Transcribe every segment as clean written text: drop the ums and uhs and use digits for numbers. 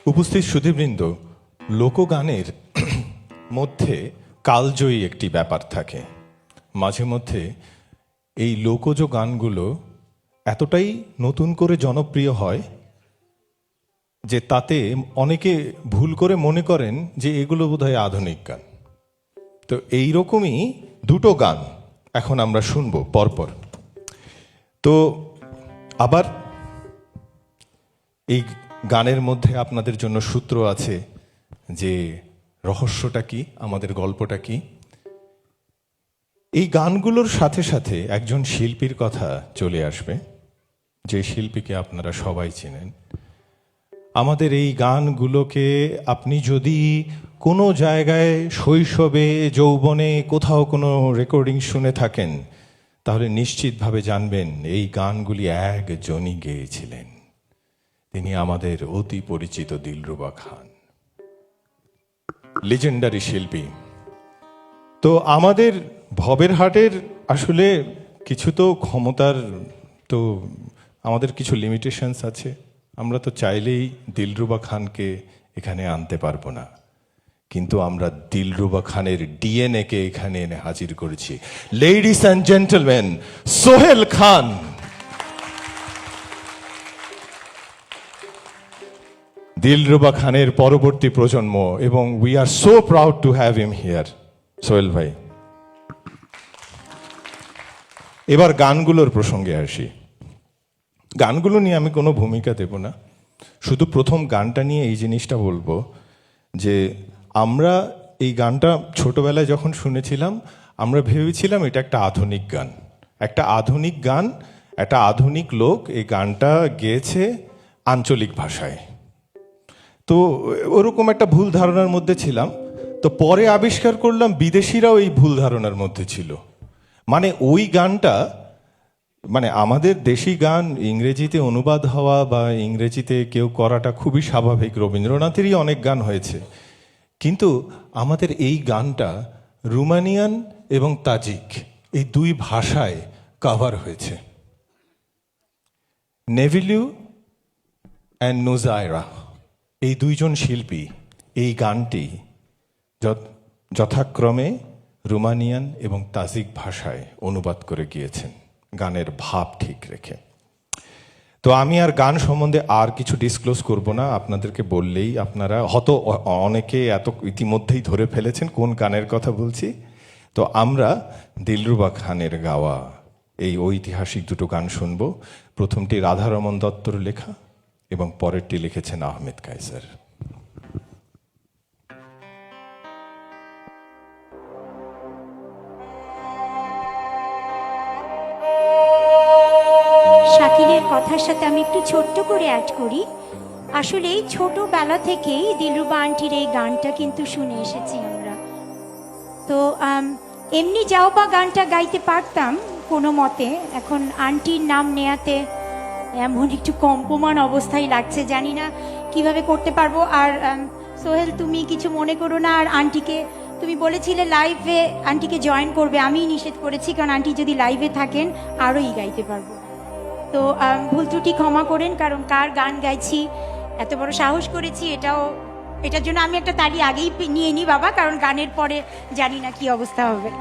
উপস্থিত সুধীবৃন্দ, লোকগানের মধ্যে কালজয়ী একটি ব্যাপার থাকে। মাঝে মধ্যে এই লোকজ গানগুলো এতটাই নতুন করে জনপ্রিয় হয় যে তাতে অনেকে ভুল করে মনে করেন যে এগুলো বোধহয় আধুনিক গান। তো এই রকমই দুটো গান এখন আমরা শুনবো পরপর। তো আবার এই গানের মধ্যে আপনাদের জন্য সূত্র আছে যে রহস্যটা কি, আমাদের গল্পটা কি। এই গানগুলোর সাথে সাথে একজন শিল্পীর কথা চলে আসবে, যে শিল্পীকে আপনারা সবাই চেনেন। আমাদের এই গানগুলোকে আপনি যদি কোনো জায়গায় শৈশবে, যৌবনে কোথাও কোনো রেকর্ডিং শুনে থাকেন, তাহলে নিশ্চিতভাবে জানবেন এই গানগুলি একজনই গেয়েছিলেন। তিনি আমাদের অতি পরিচিত দিলরুবা খান, লেজেন্ডারি শিল্পী। তো আমাদের ভবের হাটের আসলে কিছু তো ক্ষমতার, তো আমাদের কিছু লিমিটেশনস আছে। আমরা তো চাইলেই দিলরুবা খানকে এখানে আনতে পারবো না, কিন্তু আমরা দিলরুবা খানের ডিএনএ কে এখানে এনে হাজির করেছি। Ladies and gentleman, Sohail Khan. Dilruba খানের পরবর্তী প্রজন্ম, এবং we are so proud to have him here. Sohel ভাই, এবার গানগুলোর প্রসঙ্গে আসি। গানগুলো নিয়ে আমি কোনো ভূমিকা দেব না, শুধু প্রথম গানটা নিয়ে এই জিনিসটা বলবো যে আমরা এই গানটা ছোটবেলায় যখন শুনেছিলাম, আমরা ভেবেছিলাম এটা একটা আধুনিক গান। একটা আধুনিক গান, একটা আধুনিক লোক এই গানটা গেয়েছে আঞ্চলিক ভাষায়। তো ওরকম একটা ভুল ধারণার মধ্যে ছিলাম। তো পরে আবিষ্কার করলাম বিদেশিরাও এই ভুল ধারণার মধ্যে ছিল। মানে ওই গানটা, মানে আমাদের দেশি গান ইংরেজিতে অনুবাদ হওয়া বা ইংরেজিতে কেউ করাটা খুবই স্বাভাবিক। রবীন্দ্রনাথেরই অনেক গান হয়েছে, কিন্তু আমাদের এই গানটা রুমানিয়ান এবং তাজিক এই দুই ভাষায় কভার হয়েছে। নেভিলিউ অ্যান্ড নুজায়রা, এই দুইজন শিল্পী এই গানটি যথাক্রমে রুমানিয়ান এবং তাজিক ভাষায় অনুবাদ করে গিয়েছেন, গানের ভাব ঠিক রেখে। তো আমি আর গান সম্বন্ধে আর কিছু ডিসক্লোজ করব না, আপনাদেরকে বললেই আপনারা হয়তো অনেকে এত ইতিমধ্যেই ধরে ফেলেছেন কোন গানের কথা বলছি। তো আমরা দিলরুবা খানের গাওয়া এই ঐতিহাসিক দুটো গান শুনব। প্রথমটি রাধারমন দত্তর লেখা এবং পরেরটি লিখেছেন আহমেদ কায়সার। শাকিলের কথার সাথে আমি একটু ছোট্ট করে অ্যাড করি। আসলে এই ছোটবেলা থেকেই দিলরুবা আন্টির এই গানটা কিন্তু শুনে এসেছি আমরা। তো এমনি যাও বা গানটা গাইতে পারতাম কোনো মতে, এখন আন্টির নাম নেয়াতে এমন একটু কম্পমান অবস্থায় লাগছে, জানি না কিভাবে করতে পারবো। আর সোহেল, তুমি কিছু মনে করো না। আর আন্টিকে তুমি বলেছিলে লাইভে আন্টিকে জয়েন করবে, আমিই নিষেধ করেছি, কারণ আন্টি যদি লাইভে থাকেন আরোই গাইতে পারবো। তো ভুল ত্রুটি ক্ষমা করেন, কারণ কার গান গাইছি, এত বড় সাহস করেছি, এটার জন্য আমি একটা তালি আগেই নিয়ে নিই বাবা, কারণ গানের পরে জানি না কি অবস্থা হবে।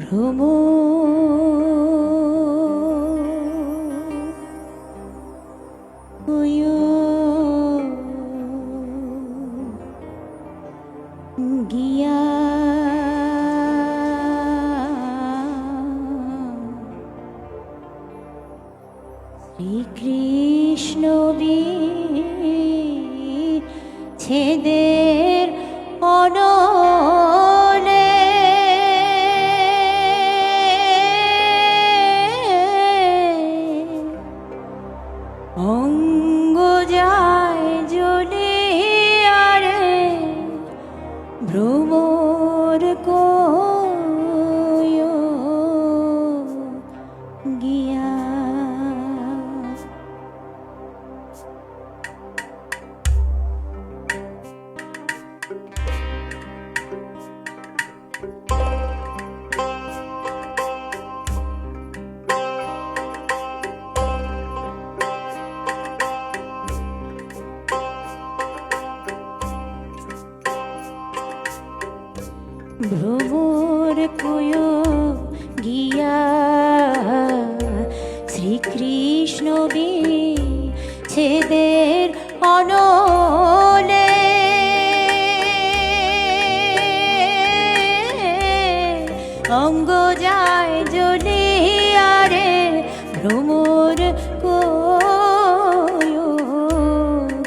ভ্রম গিয়া শ্রীকৃষ্ণ ছেদের অনলে শ্রীকৃষ্ণ বিচ্ছেদের অনলে অঙ্গ যায় জ্বলিয়া রে ভ্রমর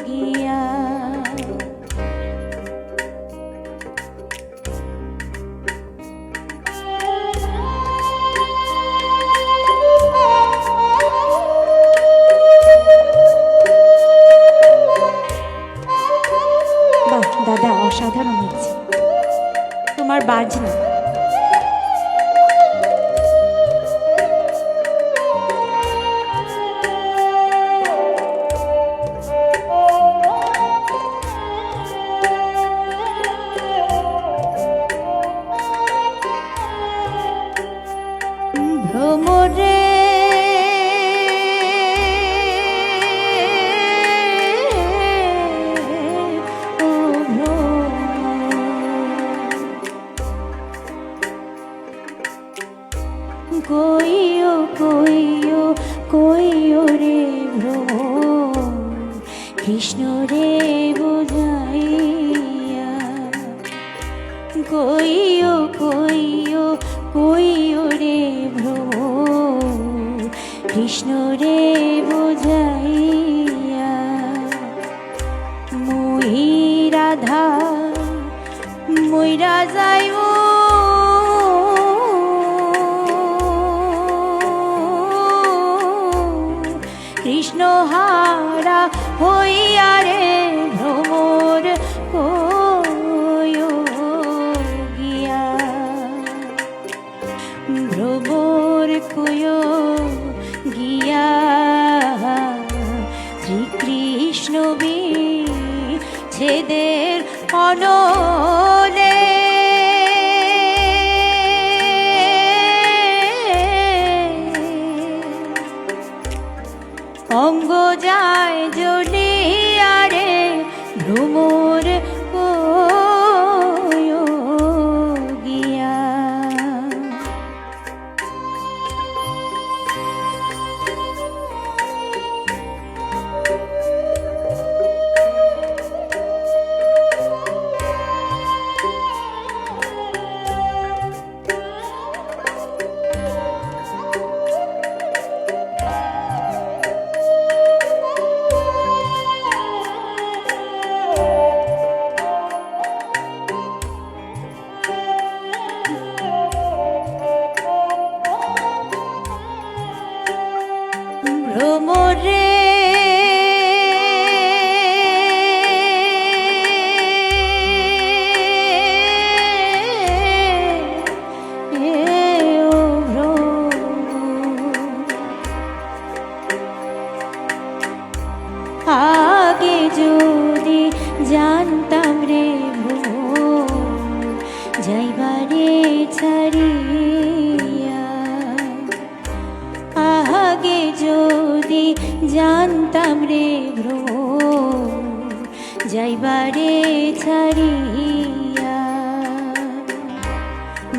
গিয়া। বাহ দাদা, অসাধারণ হচ্ছে তোমার বাজনা। ভ্রমরে কইও কইও কইও রে ভ্রমর কৃষ্ণ রে বুঝাইয়া। কইও কইও কইও রে ভ্রমর কৃষ্ণ রে বুঝাইয়া। মুই রাধা মইরা যাইব কৃষ্ণ হারা হইয়া রে ভ্রমর গিয়া। ভ্রমর গিয়া শ্রীকৃষ্ণ বিচ্ছেদের অনলে অঙ্গ যায় জ্বলিয়া রে ভ্রমর গিয়া। ভ্রমরে আগে যদি জানতাম রে ভ্রমর যাইবারে ছাড়িয়া। আগে যদি জানতাম রে ভ্রমর যাইবারে ছাড়িয়া।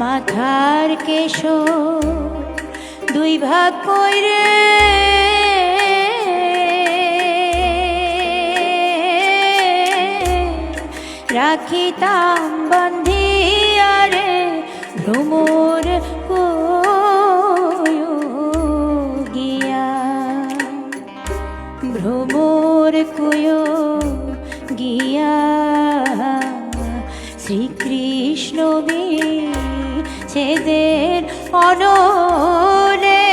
মাথার কেশর দুই ভাগ কইরে রাখিতাম বান্ধিয়া রে ভ্রমর গিয়া। ভ্রমর গিয়া শ্রীকৃষ্ণ বিচ্ছেদের অনলে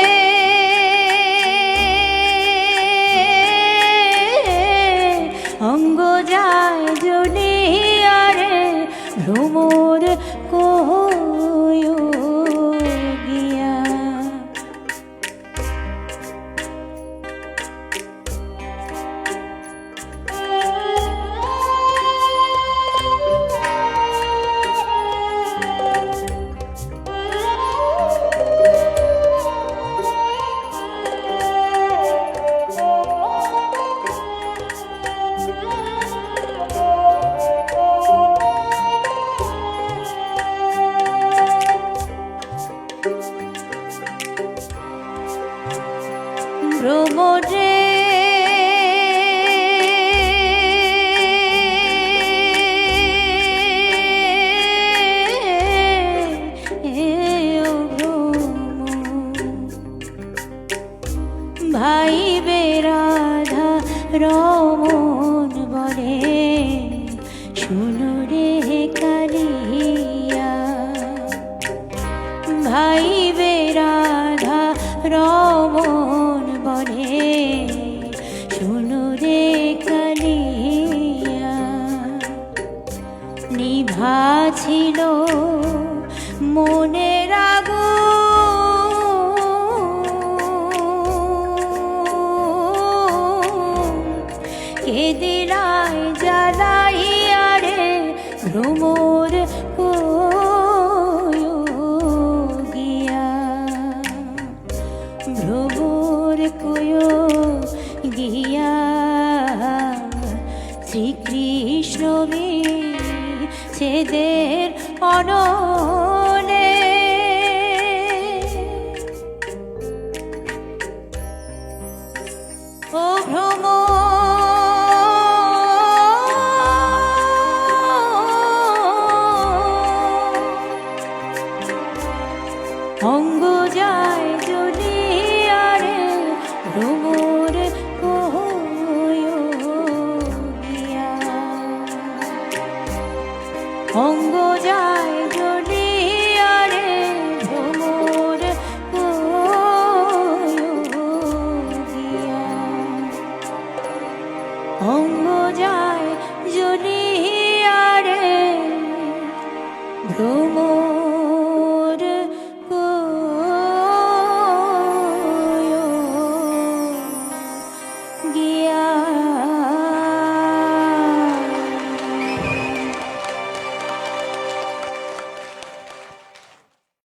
অঙ্গ যায় জ্বলিয়া রে ভ্রমর গিয়া। ভ্রমরে ভাই বেরাধা রমন বলে শুনো রে কালিয়া, ভাই বেরাধা রমন বলে শুনো রে কালিয়া, নিভা ছিল মনের আগুন, কে দিলাই জ্বালাইয়া রে ভ্রমর গিয়া, ভ্রমর গিয়া শ্রীকৃষ্ণ ছেদের অনলে, ও অঙ্গ যায়